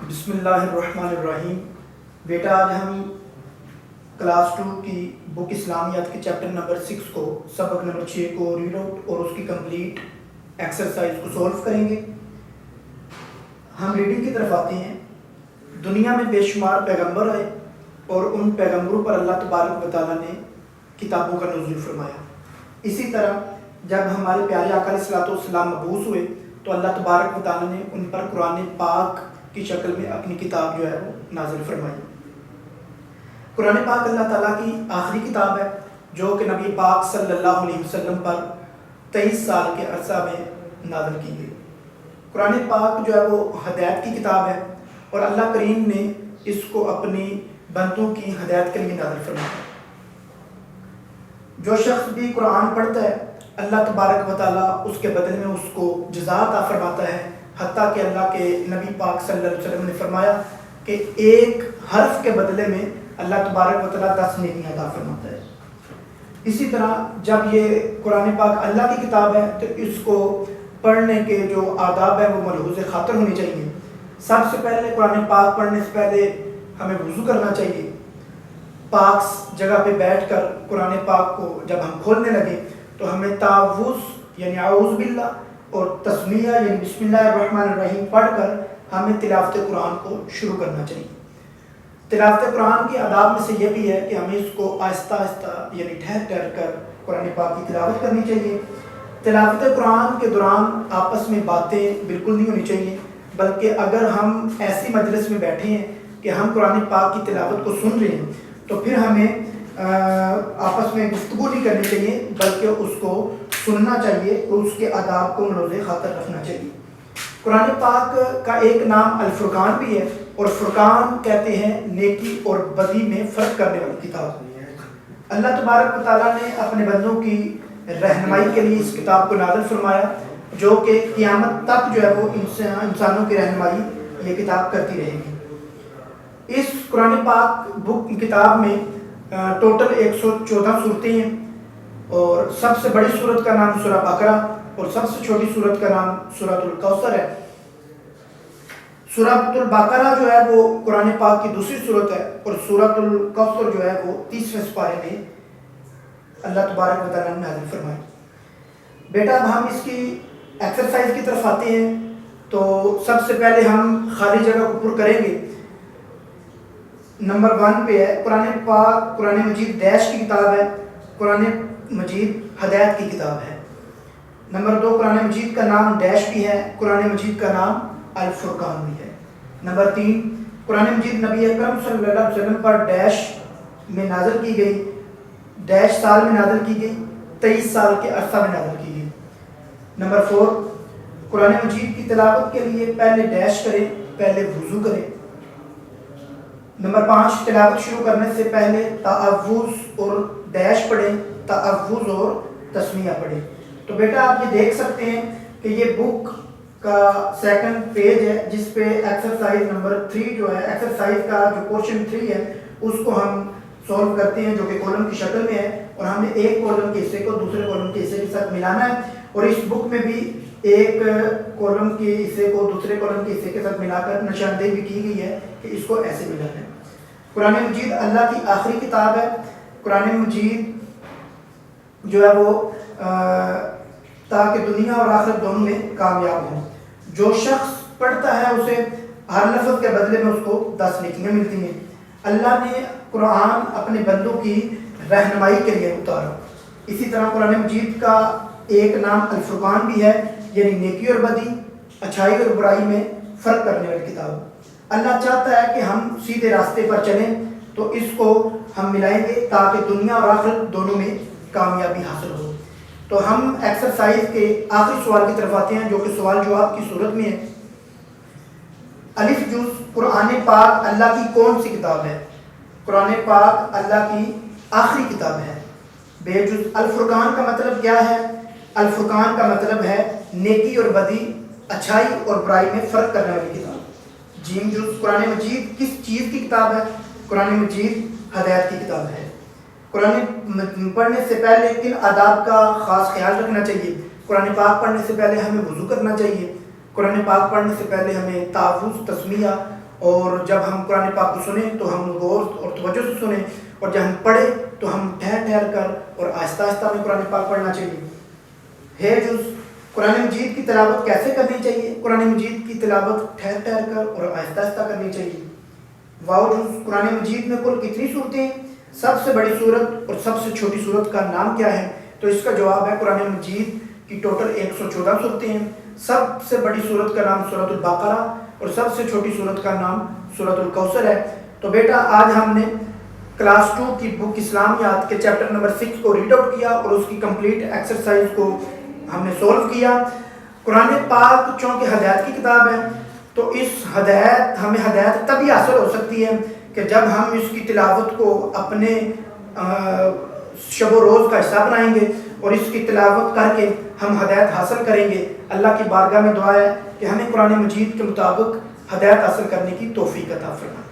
بسم اللہ الرحمن الرحیم۔ بیٹا آج ہم کلاس 2 کی بک اسلامیات کے چیپٹر نمبر 6 کو سبق نمبر 6 کو ریڈ آؤٹ اور اس کی کمپلیٹ ایکسرسائز کو سولو کریں گے۔ ہم ریڈنگ کی طرف آتے ہیں۔ دنیا میں بے شمار پیغمبر آئے اور ان پیغمبروں پر اللہ تبارک و تعالیٰ نے کتابوں کا نزول فرمایا۔ اسی طرح جب ہمارے پیارے آقا علیہ الصلوۃ والسلام مبعوث ہوئے تو اللہ تبارک و تعالیٰ نے ان پر قرآن پاک کی شکل میں اپنی کتاب جو ہے وہ نازل فرمائی۔ قرآن پاک اللہ تعالیٰ کی آخری کتاب ہے جو کہ نبی پاک صلی اللہ علیہ وسلم پر 23 سال کے عرصہ میں نازل کی گئی۔ قرآن پاک جو ہے وہ ہدایت کی کتاب ہے اور اللہ کریم نے اس کو اپنی بندوں کی ہدایت کے لیے نازل فرمایا۔ جو شخص بھی قرآن پڑھتا ہے اللہ تبارک و تعالیٰ اس کے بدلے میں اس کو جزا عطا فرماتا ہے، حتیٰ کہ اللہ کے نبی پاک صلی اللہ علیہ وسلم نے فرمایا کہ ایک حرف کے بدلے میں اللہ تبارک و تعالیٰ 10 نیکیاں عطا فرماتا ہے۔ اسی طرح جب یہ قرآن پاک اللہ کی کتاب ہے تو اس کو پڑھنے کے جو آداب ہیں وہ ملحوظ خاطر ہونے چاہیے۔ سب سے پہلے قرآن پاک پڑھنے سے پہلے ہمیں وضو کرنا چاہیے۔ پاک جگہ پہ بیٹھ کر قرآن پاک کو جب ہم کھولنے لگے تو ہمیں تعوذ یعنی اعوذ باللہ اور تسمیہ یعنی بسم اللہ الرحمن الرحیم پڑھ کر ہمیں تلاوت قرآن کو شروع کرنا چاہیے۔ تلاوت قرآن کے آداب میں سے یہ بھی ہے کہ ہمیں اس کو آہستہ آہستہ یعنی ٹھہر ٹھہر کر قرآن پاک کی تلاوت کرنی چاہیے۔ تلاوت قرآن کے دوران آپس میں باتیں بالکل نہیں ہونی چاہیے، بلکہ اگر ہم ایسی مجلس میں بیٹھے ہیں کہ ہم قرآن پاک کی تلاوت کو سن رہے ہیں تو پھر ہمیں آپس میں گفتگو نہیں کرنی چاہیے، بلکہ اس کو سننا چاہیے اور اس کے آداب کو ملحوظ خاطر رکھنا چاہیے۔ قرآن پاک کا ایک نام الفرقان بھی ہے اور فرقان کہتے ہیں نیکی اور بدی میں فرق کرنے والی کتاب۔ اللہ تبارک و تعالیٰ نے اپنے بندوں کی رہنمائی کے لیے اس کتاب کو نازل فرمایا جو کہ قیامت تک جو ہے وہ انسانوں کی رہنمائی یہ کتاب کرتی رہے گی۔ اس قرآن پاک بک کتاب میں ٹوٹل 114 صورتیں ہیں اور سب سے بڑی صورت کا نام سورہ بقرہ اور سب سے چھوٹی صورت کا نام سورۃ الکوثر ہے۔ سورۃ البقرہ جو ہے وہ قرآن پاک کی دوسری صورت ہے اور سورۃ الکوثر جو ہے وہ 30ویں سپارے میں اللہ تبارک و تعالیٰ نے نازل فرمائی۔ بیٹا اب ہم اس کی ایکسرسائز کی طرف آتے ہیں تو سب سے پہلے ہم خالی جگہ کو پر کریں گے۔ نمبر 1 پہ ہے قرآن پاک قرآن مجید ڈیش کی کتاب ہے، قرآن مجید ہدایت کی کتاب ہے۔ نمبر 2 قرآن مجید کا نام ڈیش بھی ہے، قرآن مجید کا نام الفرقان بھی ہے۔ نمبر 3 قرآن مجید نبی اکرم صلی اللہ علیہ وسلم پر ڈیش میں نازل کی گئی، ڈیش سال میں نازل کی گئی، 23 سال کے عرصہ میں نازل کی گئی۔ نمبر 4 قرآن مجید کی تلاوت کے لیے پہلے ڈیش کریں، پہلے وضو کریں۔ نمبر 5 تلاوت شروع کرنے سے پہلے تعوذ اور ڈیش پڑھیں، تعوذ اور تسمیہ پڑھیں۔ تو بیٹا آپ یہ دیکھ سکتے ہیں کہ یہ بک کا 2nd پیج ہے جس پہ ایکسرسائز نمبر 3 جو ہے، ایکسرسائز کا جو پورشن 3 ہے اس کو ہم سولو کرتے ہیں جو کہ کالم کی شکل میں ہے اور ہم نے ایک کالم کے حصے کو دوسرے کالم کے حصے کے ساتھ ملانا ہے اور اس بک میں بھی ایک کالم کے حصے کو دوسرے کالم کے حصے کے ساتھ ملا کر نشاندہی بھی کی گئی ہے کہ اس کو ایسے ملانا ہے۔ قرآن مجید اللہ کی آخری کتاب ہے۔ قرآن مجید جو ہے وہ تاکہ دنیا اور آخرت دونوں میں کامیاب ہوں۔ جو شخص پڑھتا ہے اسے ہر لفظ کے بدلے میں اس کو 10 نیکیاں ملتی ہیں۔ اللہ نے قرآن اپنے بندوں کی رہنمائی کے لیے اتارا۔ اسی طرح قرآن مجید کا ایک نام الفرقان بھی ہے یعنی نیکی اور بدی، اچھائی اور برائی میں فرق کرنے والی کتاب۔ اللہ چاہتا ہے کہ ہم سیدھے راستے پر چلیں تو اس کو ہم ملائیں گے تاکہ دنیا اور آخرت دونوں میں کامیابی حاصل ہو۔ تو ہم ایکسرسائز کے آخری سوال کی طرف آتے ہیں جو کہ سوال جواب کی صورت میں ہے۔ الف جز قرآن پاک اللہ کی کون سی کتاب ہے؟ قرآن پاک اللہ کی آخری کتاب ہے۔ بے جز الفرقان کا مطلب کیا ہے؟ الفرقان کا مطلب ہے نیکی اور بدی، اچھائی اور برائی میں فرق کرنے والی کتاب۔ جیم جز قرآن مجید کس چیز کی کتاب ہے؟ قرآن مجید ہدایت کی کتاب ہے۔ قرآن پڑھنے سے پہلے کن آداب کا خاص خیال رکھنا چاہیے؟ قرآن پاک پڑھنے سے پہلے ہمیں وضو کرنا چاہیے، قرآن پاک پڑھنے سے پہلے ہمیں تحفظ، تسمیہ اور جب ہم قرآن پاک کو سنیں تو ہم غور اور توجہ سے سنیں، اور جب ہم پڑھیں تو ہم ٹھہر ٹھہر کر اور آہستہ آہستہ ہمیں قرآن پاک پڑھنا چاہیے۔ ہے جز قرآن مجید کی تلاوت کیسے کرنی چاہیے؟ قرآن مجید کی تلاوت ٹھہر ٹھہر کر اور آہستہ آہستہ کرنی چاہیے۔ واؤ جز قرآن مجید میں کل کتنی صورتیں ہیں؟ سب سے بڑی صورت اور سب سے چھوٹی صورت کا نام کیا ہے؟ تو اس کا جواب ہے قرآن مجید کی ٹوٹل 114 صورتیں ہیں۔ سب سے بڑی صورت کا نام سورۃ البقرہ اور سب سے چھوٹی صورت کا نام سورۃ الکوثر ہے۔ تو بیٹا آج ہم نے کلاس 2 کی بک اسلامیات کے چیپٹر نمبر 6 کو ریڈ آؤٹ کیا اور اس کی کمپلیٹ ایکسرسائز کو ہم نے سولو کیا۔ قرآن پاک چونکہ ہدایت کی کتاب ہے تو اس ہمیں ہدایت تبھی حاصل ہو سکتی ہے کہ جب ہم اس کی تلاوت کو اپنے شب و روز کا حصہ بنائیں گے اور اس کی تلاوت کر کے ہم ہدایت حاصل کریں گے۔ اللہ کی بارگاہ میں دعا ہے کہ ہمیں قرآن مجید کے مطابق ہدایت حاصل کرنے کی توفیق عطا فرمائے۔